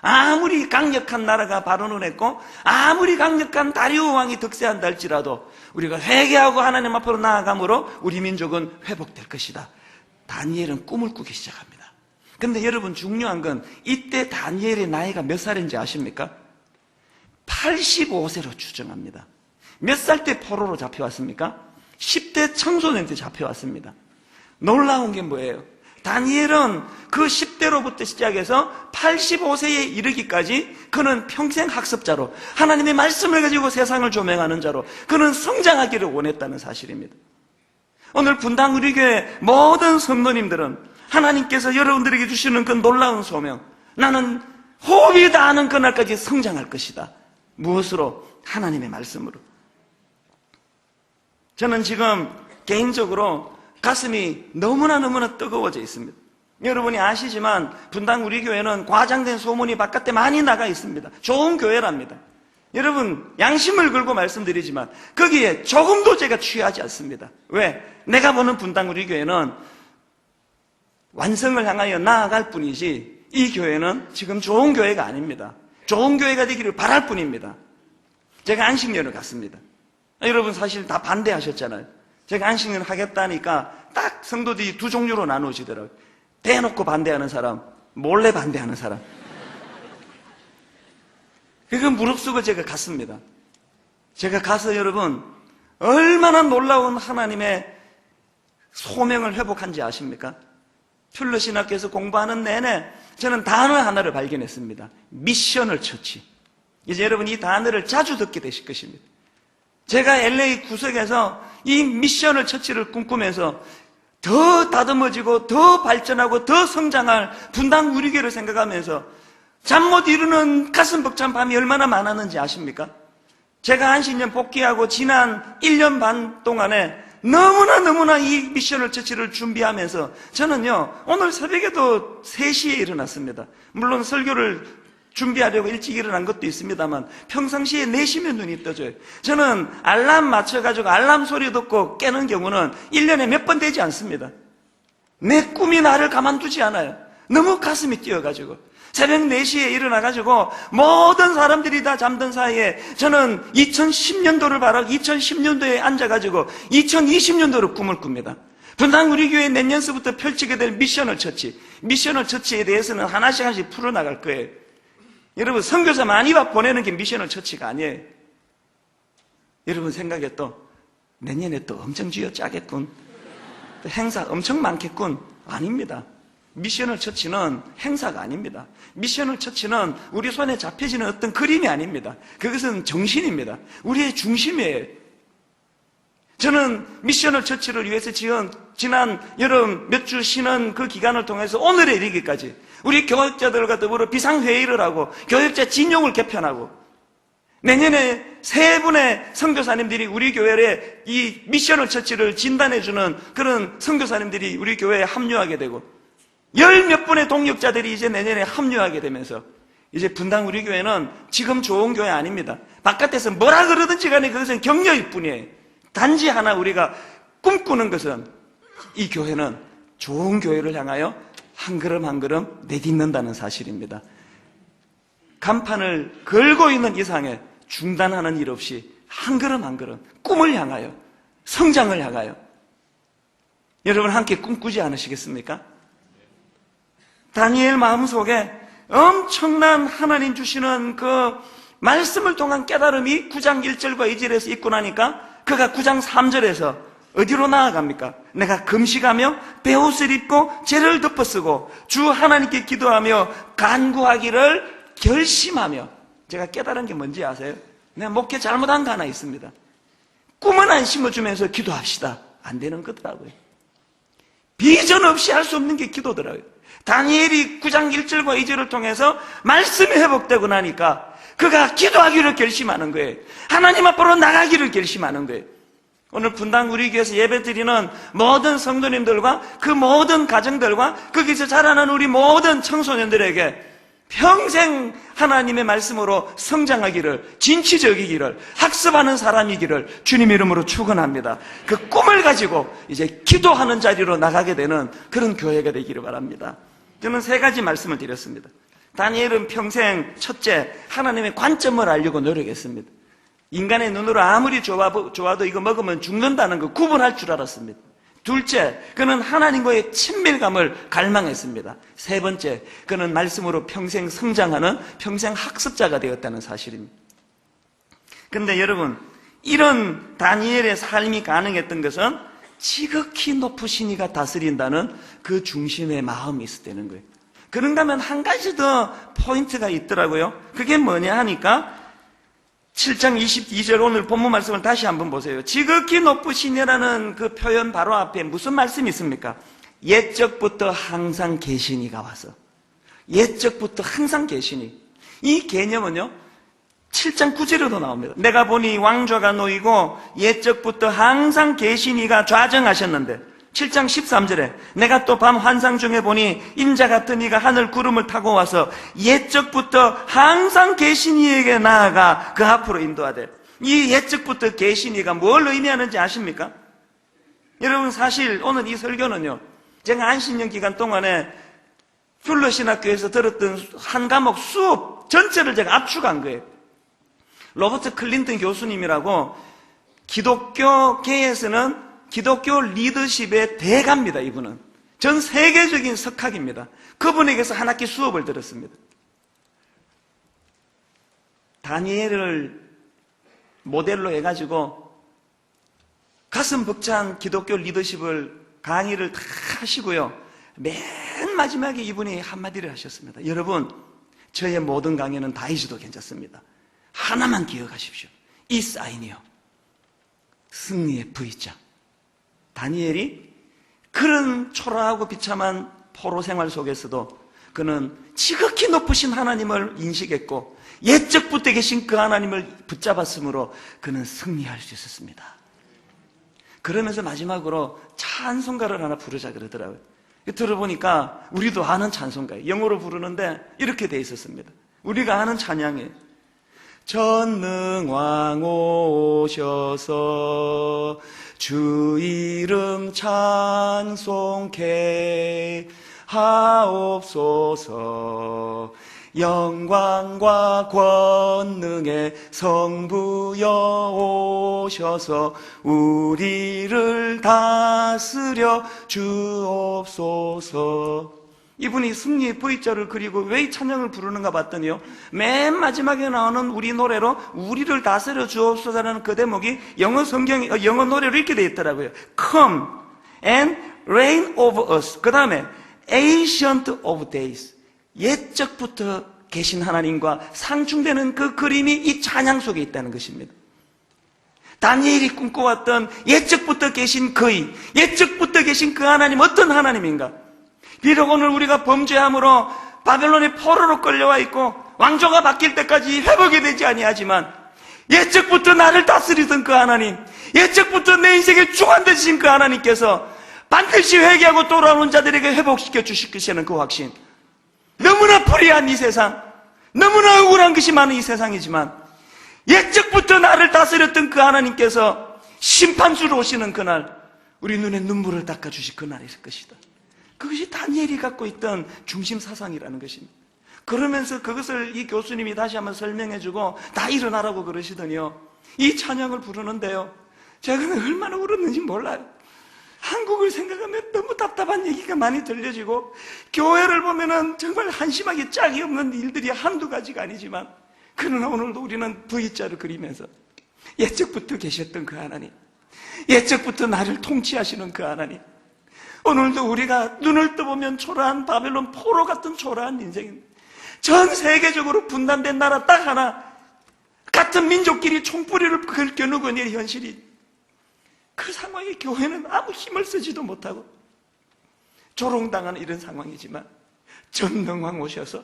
아무리 강력한 나라가 발언을 했고 아무리 강력한 다리오 왕이 득세한다 할지라도 우리가 회개하고 하나님 앞으로 나아감으로 우리 민족은 회복될 것이다. 다니엘은 꿈을 꾸기 시작합니다. 그런데 여러분 중요한 건 이때 다니엘의 나이가 몇 살인지 아십니까? 85세로 추정합니다. 몇 살 때 포로로 잡혀왔습니까? 10대 청소년 때 잡혀왔습니다. 놀라운 게 뭐예요? 다니엘은 그 10대로부터 시작해서 85세에 이르기까지 그는 평생 학습자로 하나님의 말씀을 가지고 세상을 조명하는 자로 그는 성장하기를 원했다는 사실입니다. 오늘 분당 우리 교회 모든 성도님들은 하나님께서 여러분들에게 주시는 그 놀라운 소명, 나는 호흡이 닿는 그날까지 성장할 것이다. 무엇으로? 하나님의 말씀으로. 저는 지금 개인적으로 가슴이 너무나 뜨거워져 있습니다. 여러분이 아시지만 분당 우리 교회는 과장된 소문이 바깥에 많이 나가 있습니다. 좋은 교회랍니다. 여러분 양심을 걸고 말씀드리지만 거기에 조금도 제가 취하지 않습니다. 왜? 내가 보는 분당 우리 교회는 완성을 향하여 나아갈 뿐이지 이 교회는 지금 좋은 교회가 아닙니다. 좋은 교회가 되기를 바랄 뿐입니다. 제가 안식년을 갔습니다. 여러분 사실 다 반대하셨잖아요. 제가 안식년 하겠다니까 딱 성도들이 두 종류로 나누어지더라고요. 대놓고 반대하는 사람, 몰래 반대하는 사람. 그 무릅쓰고 제가 갔습니다. 제가 가서 여러분 얼마나 놀라운 하나님의 소명을 회복한지 아십니까? 퓰러 신학교에서 공부하는 내내 저는 단어 하나를 발견했습니다. 미셔널 처치. 이제 여러분 이 단어를 자주 듣게 되실 것입니다. 제가 LA 구석에서 이 미셔널 처치를 꿈꾸면서 더 다듬어지고 더 발전하고 더 성장할 분당 우리 교회를 생각하면서 잠 못 이루는 가슴 벅찬 밤이 얼마나 많았는지 아십니까? 제가 안식년 복귀하고 지난 1년 반 동안에 너무나 이 미셔널 처치를 준비하면서 저는요 오늘 새벽에도 3시에 일어났습니다. 물론 설교를 준비하려고 일찍 일어난 것도 있습니다만 평상시에 4시면 눈이 떠져요. 저는 알람 맞춰가지고 알람 소리 듣고 깨는 경우는 1년에 몇 번 되지 않습니다. 내 꿈이 나를 가만두지 않아요. 너무 가슴이 뛰어가지고 새벽 4시에 일어나가지고 모든 사람들이 다 잠든 사이에 저는 2010년도를 바라고 2010년도에 앉아가지고 2020년도로 꿈을 꿉니다. 분당 우리 교회 내년서부터 펼치게 될 미셔널 처치, 미셔널 처치에 대해서는 하나씩 풀어나갈 거예요. 여러분 선교사 많이 보내는 게 미셔널 처치가 아니에요. 여러분 생각에 또 내년에 또 엄청 쥐어짜겠군, 또 행사 엄청 많겠군. 아닙니다. 미셔널 처치는 행사가 아닙니다. 미셔널 처치는 우리 손에 잡혀지는 어떤 그림이 아닙니다. 그것은 정신입니다. 우리의 중심이에요. 저는 미셔널 처치를 위해서 지난 여름 몇 주 쉬는 그 기간을 통해서 오늘에 이르기까지 우리 교역자들과 더불어 비상회의를 하고 교역자 진용을 개편하고 내년에 3분의 선교사님들이 우리 교회에 이 미셔널 처치를 진단해주는 그런 선교사님들이 우리 교회에 합류하게 되고 10몇 분의 동역자들이 이제 내년에 합류하게 되면서 이제 분당 우리 교회는 지금 좋은 교회 아닙니다. 바깥에서 뭐라 그러든지 간에 그것은 격려일 뿐이에요. 단지 하나 우리가 꿈꾸는 것은 이 교회는 좋은 교회를 향하여 한 걸음 한 걸음 내딛는다는 사실입니다. 간판을 걸고 있는 이상에 중단하는 일 없이 한 걸음 한 걸음 꿈을 향하여 성장을 향하여 여러분 함께 꿈꾸지 않으시겠습니까? 다니엘 마음속에 엄청난 하나님 주시는 그 말씀을 통한 깨달음이 9장 1절과 2절에서 있고 나니까 그가 9장 3절에서 어디로 나아갑니까? 내가 금식하며 베옷을 입고 죄를 덮어쓰고 주 하나님께 기도하며 간구하기를 결심하며. 제가 깨달은 게 뭔지 아세요? 내가 목회 잘못한 거 하나 있습니다. 꿈은 안 심어주면서 기도합시다. 안 되는 거더라고요. 비전 없이 할 수 없는 게 기도더라고요. 다니엘이 9장 1절과 2절을 통해서 말씀이 회복되고 나니까 그가 기도하기를 결심하는 거예요. 하나님 앞으로 나가기를 결심하는 거예요. 오늘 분당 우리 교회에서 예배드리는 모든 성도님들과 그 모든 가정들과 거기서 자라는 우리 모든 청소년들에게 평생 하나님의 말씀으로 성장하기를, 진취적이기를, 학습하는 사람이기를 주님 이름으로 축원합니다. 그 꿈을 가지고 이제 기도하는 자리로 나가게 되는 그런 교회가 되기를 바랍니다. 저는 3가지 말씀을 드렸습니다. 다니엘은 평생 첫째, 하나님의 관점을 알려고 노력했습니다. 인간의 눈으로 아무리 좋아도 이거 먹으면 죽는다는 거 구분할 줄 알았습니다. 둘째, 그는 하나님과의 친밀감을 갈망했습니다. 3번째, 그는 말씀으로 평생 성장하는 평생 학습자가 되었다는 사실입니다. 그런데 여러분, 이런 다니엘의 삶이 가능했던 것은 지극히 높으신 이가 다스린다는 그 중심의 마음이 있었다는 거예요. 그런가 하면 한 가지 더 포인트가 있더라고요. 그게 뭐냐 하니까 7장 22절 오늘 본문 말씀을 다시 한번 보세요. 지극히 높으시니라는 그 표현 바로 앞에 무슨 말씀이 있습니까? 옛적부터 항상 계시니가 와서, 옛적부터 항상 계시니, 이 개념은요 7장 9절에도 나옵니다. 내가 보니 왕좌가 놓이고 옛적부터 항상 계시니가 좌정하셨는데, 7장 13절에 내가 또 밤 환상 중에 보니 인자 같은 이가 하늘 구름을 타고 와서 옛적부터 항상 계신 이에게 나아가 그 앞으로 인도하되, 이 옛적부터 계신 이가 뭘 의미하는지 아십니까? 여러분, 사실 오늘 이 설교는요, 제가 안식년 기간 동안에 퓰러신학교에서 들었던 한 과목 수업 전체를 제가 압축한 거예요. 로버트 클린턴 교수님이라고 기독교계에서는 기독교 리더십의 대가입니다. 이분은 전 세계적인 석학입니다. 그분에게서 한 학기 수업을 들었습니다. 다니엘을 모델로 해가지고 가슴 벅찬 기독교 리더십을 강의를 다 하시고요, 맨 마지막에 이분이 한마디를 하셨습니다. 여러분, 저의 모든 강의는 다 잊어도 괜찮습니다. 하나만 기억하십시오. 이 사인이요, 승리의 V자. 다니엘이 그런 초라하고 비참한 포로 생활 속에서도 그는 지극히 높으신 하나님을 인식했고 옛적부터 계신 그 하나님을 붙잡았으므로 그는 승리할 수 있었습니다. 그러면서 마지막으로 찬송가를 하나 부르자 그러더라고요. 들어보니까 우리도 아는 찬송가예요. 영어로 부르는데 이렇게 돼 있었습니다. 우리가 아는 찬양이에요. 전능왕 오셔서 주 이름 찬송케 하옵소서. 영광과 권능의 성부여 오셔서 우리를 다스려 주옵소서. 이분이 승리의 V자를 그리고 왜 이 찬양을 부르는가 봤더니요, 맨 마지막에 나오는 우리 노래로 우리를 다스려 주옵소서라는 그 대목이 영어 노래로 이렇게 되어 있더라고요. Come and reign over us. 그 다음에 Ancient of Days. 옛적부터 계신 하나님과 상충되는 그 그림이 이 찬양 속에 있다는 것입니다. 다니엘이 꿈꿔왔던 옛적부터 계신 그의, 옛적부터 계신 그 하나님, 어떤 하나님인가? 비록 오늘 우리가 범죄함으로 바벨론의 포로로 끌려와 있고 왕조가 바뀔 때까지 회복이 되지 아니하지만 옛적부터 나를 다스리던 그 하나님, 옛적부터 내 인생의 주관 되신 그 하나님께서 반드시 회개하고 돌아오는 자들에게 회복시켜 주실 것이라는 그 확신. 너무나 불의한 이 세상, 너무나 억울한 것이 많은 이 세상이지만 옛적부터 나를 다스렸던 그 하나님께서 심판주로 오시는 그날 우리 눈에 눈물을 닦아주실 그날일 것이다. 그것이 다니엘이 갖고 있던 중심 사상이라는 것입니다. 그러면서 그것을 이 교수님이 다시 한번 설명해주고 다 일어나라고 그러시더니요, 이 찬양을 부르는데요, 제가 얼마나 울었는지 몰라요. 한국을 생각하면 너무 답답한 얘기가 많이 들려지고 교회를 보면은 정말 한심하게 짝이 없는 일들이 한두 가지가 아니지만, 그러나 오늘도 우리는 V자를 그리면서 옛적부터 계셨던 그 하나님, 옛적부터 나를 통치하시는 그 하나님, 오늘도 우리가 눈을 떠보면 초라한 바벨론 포로 같은 초라한 인생입니다. 전 세계적으로 분단된 나라 딱 하나, 같은 민족끼리 총뿌리를 겨누고 있는 현실이 그 상황에 교회는 아무 힘을 쓰지도 못하고 조롱당하는 이런 상황이지만 전능왕 오셔서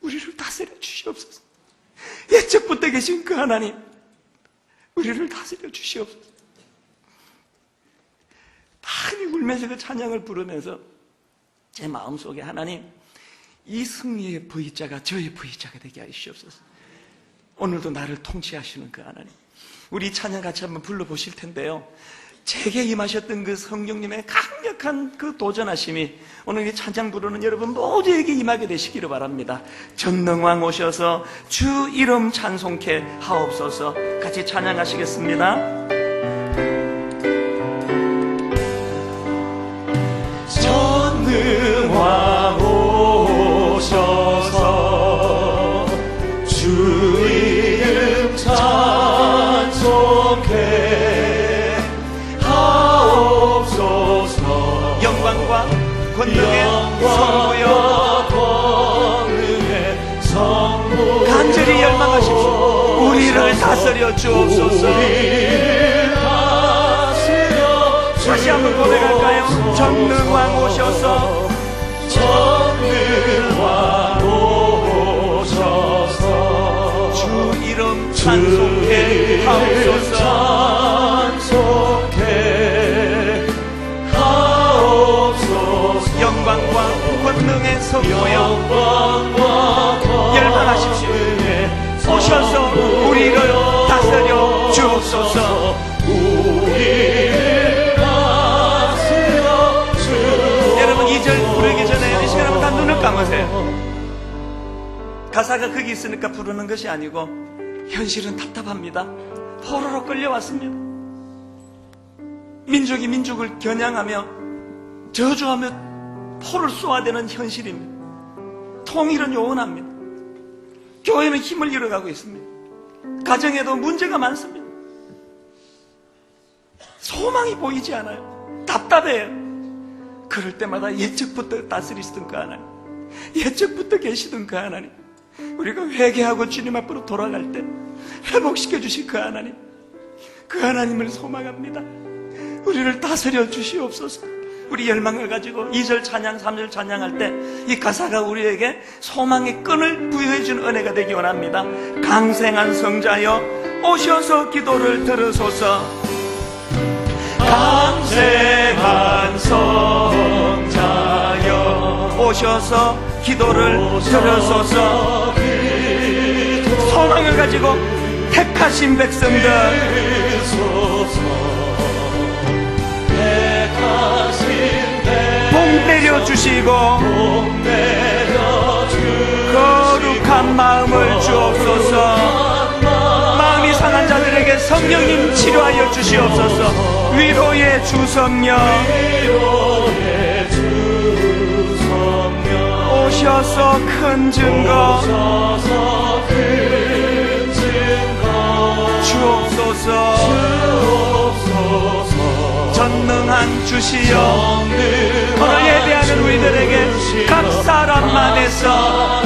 우리를 다스려 주시옵소서. 예적부터 계신 그 하나님, 우리를 다스려 주시옵소서. 많이 울면서 그 찬양을 부르면서 제 마음속에 하나님, 이 승리의 V자가 저의 V자가 되게 하시옵소서. 오늘도 나를 통치하시는 그 하나님, 우리 찬양 같이 한번 불러보실 텐데요, 제게 임하셨던 그 성령님의 강력한 그 도전하심이 오늘 이 찬양 부르는 여러분 모두에게 임하게 되시기를 바랍니다. 전능왕 오셔서 주 이름 찬송케 하옵소서. 같이 찬양하시겠습니다. 전능왕 오셔서 주 이름 찬송케 하옵소서. 영광과 권능의 성부여 간절히 열망하십시오. 우리를 다스려 주옵소서. 다시 한번 고백할까요? 전능왕 오셔서, 전능왕 오셔서 주 이름 찬송케 하옵소서. 영광과 권능의 성부여 열망하십시오. 오셔서 우리를 다스려 주옵소서. 여러분 2절 부르기 전에 이 시간 한번 다 눈을 감으세요. 가사가 거기 있으니까 부르는 것이 아니고 현실은 답답합니다. 포로로 끌려왔습니다. 민족이 민족을 겨냥하며 저주하며 포를 쏘아대는 현실입니다. 통일은 요원합니다. 교회는 힘을 잃어가고 있습니다. 가정에도 문제가 많습니다. 소망이 보이지 않아요. 답답해요. 그럴 때마다 예적부터 다스리시던 그 하나님, 예적부터 계시던 그 하나님, 우리가 회개하고 주님 앞으로 돌아갈 때 회복시켜 주실 그 하나님, 그 하나님을 소망합니다. 우리를 다스려 주시옵소서. 우리 열망을 가지고 2절 찬양, 3절 찬양할 때 이 가사가 우리에게 소망의 끈을 부여해 주는 은혜가 되기 원합니다. 강생한 성자여 오셔서 기도를 들으소서. 강생한 성자여 오셔서 기도를 들으소서. 소망을 가지고 택하신 백성들 복 내려주시고 거룩한 마음을 주옵소서. 마음이 상한 자들에게 성령님 치료하여 주시옵소서. 위로의 주성령 오셔서 큰 증거 주옵소서. 전능한 주시여 오늘 예배하는 우리들에게 각 사람 안에서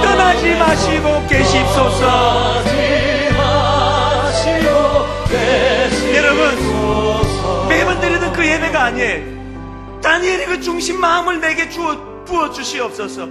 떠나지 마시고 계십소서. 여러분 매번 드리던 그 예배가 아니에요. 다니엘의 그 중심 마음을 내게 부어 주시옵소서.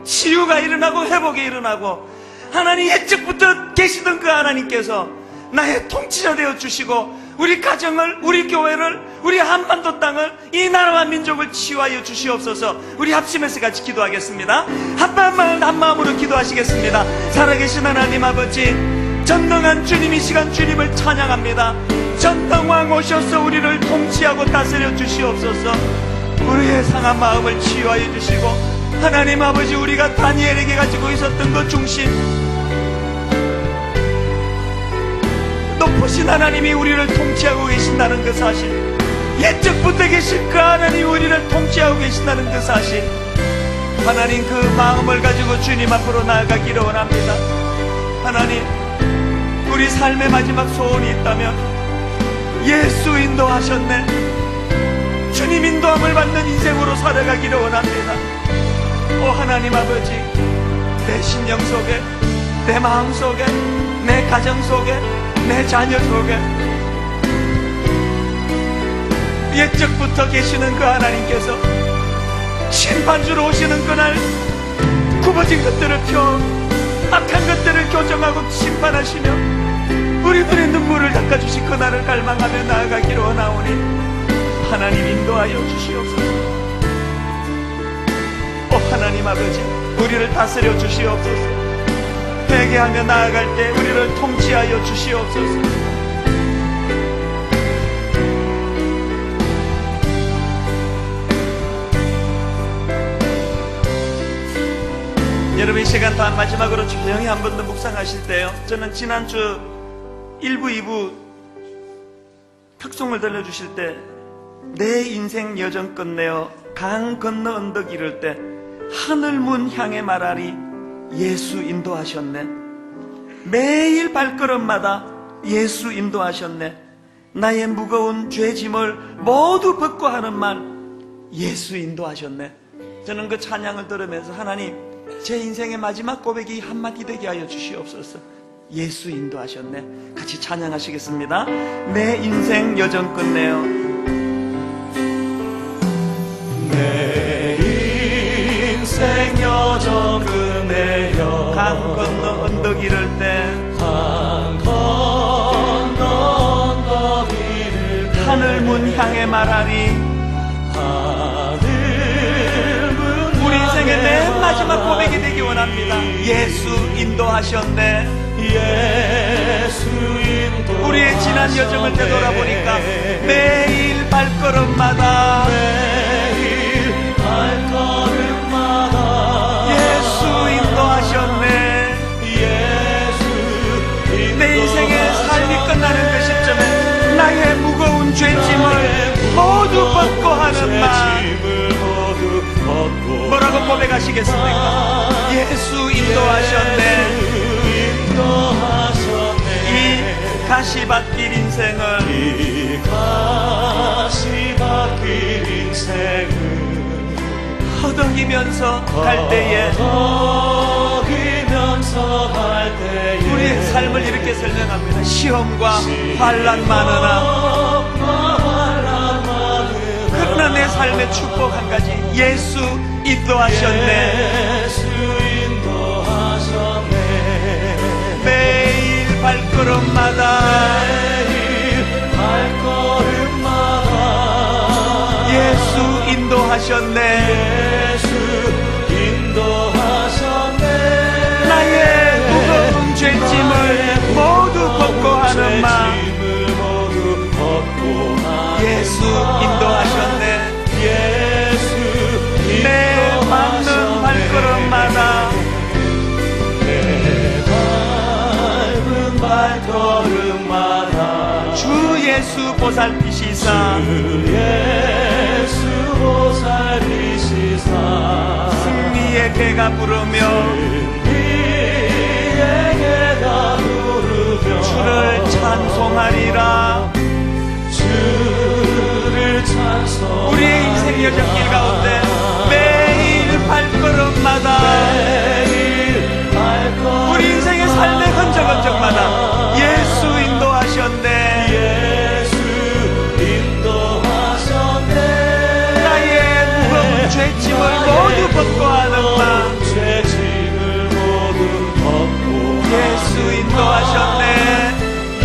치유가 일어나고 회복이 일어나고 하나님 예적부터 계시던 그 하나님께서 나의 통치자 되어 주시고 우리 가정을, 우리 교회를, 우리 한반도 땅을, 이 나라와 민족을 치유하여 주시옵소서. 우리 합심해서 같이 기도하겠습니다. 한 마음으로 기도하시겠습니다. 살아계신 하나님 아버지, 전능한 주님, 이 시간 주님을 찬양합니다. 전능왕 오셔서 우리를 통치하고 다스려 주시옵소서. 우리의 상한 마음을 치유하여 주시고 하나님 아버지, 우리가 다니엘에게 가지고 있었던 그 중심, 높으신 하나님이 우리를 통치하고 계신다는 그 사실, 옛적부터 계신 그 하나님이 우리를 통치하고 계신다는 그 사실, 하나님 그 마음을 가지고 주님 앞으로 나아가기를 원합니다. 하나님, 우리 삶의 마지막 소원이 있다면 예수 인도하셨네, 주님 인도함을 받는 인생으로 살아가기를 원합니다. 오 하나님 아버지, 내 심령 속에, 내 마음 속에, 내 가정 속에, 내 자녀 속에 옛적부터 계시는 그 하나님께서 심판주로 오시는 그날 굽어진 것들을 펴 악한 것들을 교정하고 심판하시며 우리 눈에 눈물을 닦아주실 그날을 갈망하며 나아가기로 원하오니 하나님 인도하여 주시옵소서. 하나님 아버지, 우리를 다스려 주시옵소서. 회개하며 나아갈 때 우리를 통치하여 주시옵소서. 여러분, 이 시간 단 마지막으로 조용히 한 번 더 묵상하실 때요, 저는 지난주 1부, 2부 특송을 들려주실 때 내 인생 여정 끝내어 강 건너 언덕 이를 때 하늘 문 향해 말하리 예수 인도하셨네. 매일 발걸음마다 예수 인도하셨네. 나의 무거운 죄짐을 모두 벗고 하는 말 예수 인도하셨네. 저는 그 찬양을 들으면서 하나님, 제 인생의 마지막 고백이 한마디 되게 하여 주시옵소서. 예수 인도하셨네. 같이 찬양하시겠습니다. 내 인생 여정 끝내어 내 인생 여정 끝내어 강 건너 언덕 이를 때 강 건너 언덕 이를 때 하늘 문 향해 말하리 하늘 문 우리 인생의 향해 맨 마지막 고백이 말하리 되기 원합니다. 예수 인도하셨네. 예수 인도 우리의 지난 여정을 되돌아보니까 매일 발걸음마다 매일 발걸음마다 예수 인도하셨네. 내 인생의 삶이 끝나는 그 시점에 나의 무거운 죄짐을 모두 벗고 하는 말 뭐라고 고백하시겠습니까? 예수 인도하셨네. 이 가시밭길 인생을 이 가시밭길 인생을 허덕이면서 갈 때에 허덕이면서 갈 때에 우리의 삶을 이렇게 설명합니다. 시험과 환난 많으나 그러나 내 삶의 축복 한 가지 예수 인도하셨네. 예수 인도하셨네. 매일 발걸음마다 예수 인도하셨네. 예수 인도하셨네. 나의 무거운 죄짐을 모두 벗고 하는 말 예수 인도하셨네. 예수 내 맞는 발걸음마다 내 밟은 발걸음마다 주 예수 보살피시사 주 예수 보살피시사 승리의 개가 부르며 승리에게가 부르며 주를 찬송하리라. 주를 찬송 우리의 인생 여정길 가운데 매일 발걸음마다 우리 인생의 삶의 흔적마다 예수 인도하셨네. 예수 인도하셨네. 나의 무거운 죄짐을 모두 벗고 하는 말 죄짐을 모두 벗고 예수 인도하셨네.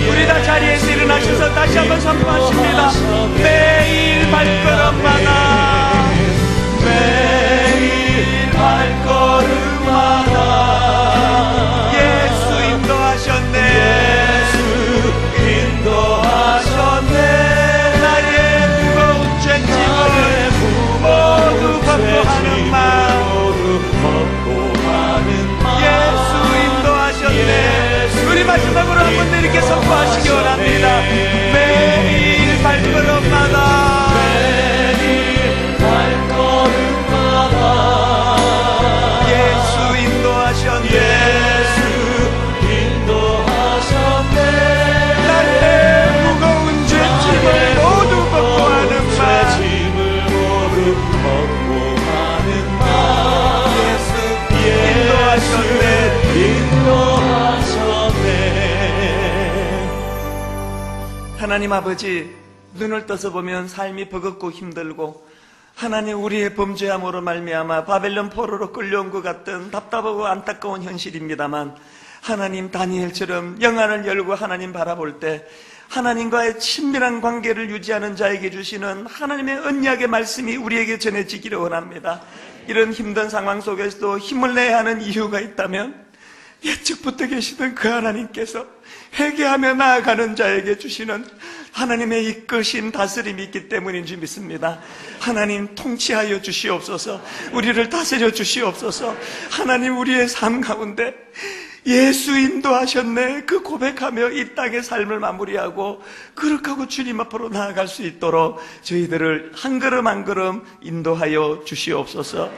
우리 다 자리에서 일어나셔서 다시 한번 선포하십니다. 매일 발걸음마다 매일 발걸음마다 예수 인도하셨네. 예수 인도하셨네. 나의 무거운 죄짐을 모두 벗고 하는 말 예수 인도하셨네. 우리 마지막으로 한 번 더 이렇게 선포하시기 원합니다. 매일 발걸음마다 예수 인도하셨네. 나의 무거운 죄짐을 모두 벗고 하는 말 예수 인도하셨네. 하나님 아버지, 눈을 떠서 보면 삶이 버겁고 힘들고 하나님 우리의 범죄함으로 말미암아 바벨론 포로로 끌려온 것 같은 답답하고 안타까운 현실입니다만 하나님 다니엘처럼 영안을 열고 하나님 바라볼 때 하나님과의 친밀한 관계를 유지하는 자에게 주시는 하나님의 언약의 말씀이 우리에게 전해지기를 원합니다. 이런 힘든 상황 속에서도 힘을 내야 하는 이유가 있다면 예측부터 계시던 그 하나님께서 회개하며 나아가는 자에게 주시는 하나님의 이끄신 다스림이 있기 때문인 줄 믿습니다. 하나님 통치하여 주시옵소서. 우리를 다스려 주시옵소서. 하나님 우리의 삶 가운데 예수 인도하셨네 그 고백하며 이 땅의 삶을 마무리하고 거룩하고 주님 앞으로 나아갈 수 있도록 저희들을 한 걸음 한 걸음 인도하여 주시옵소서.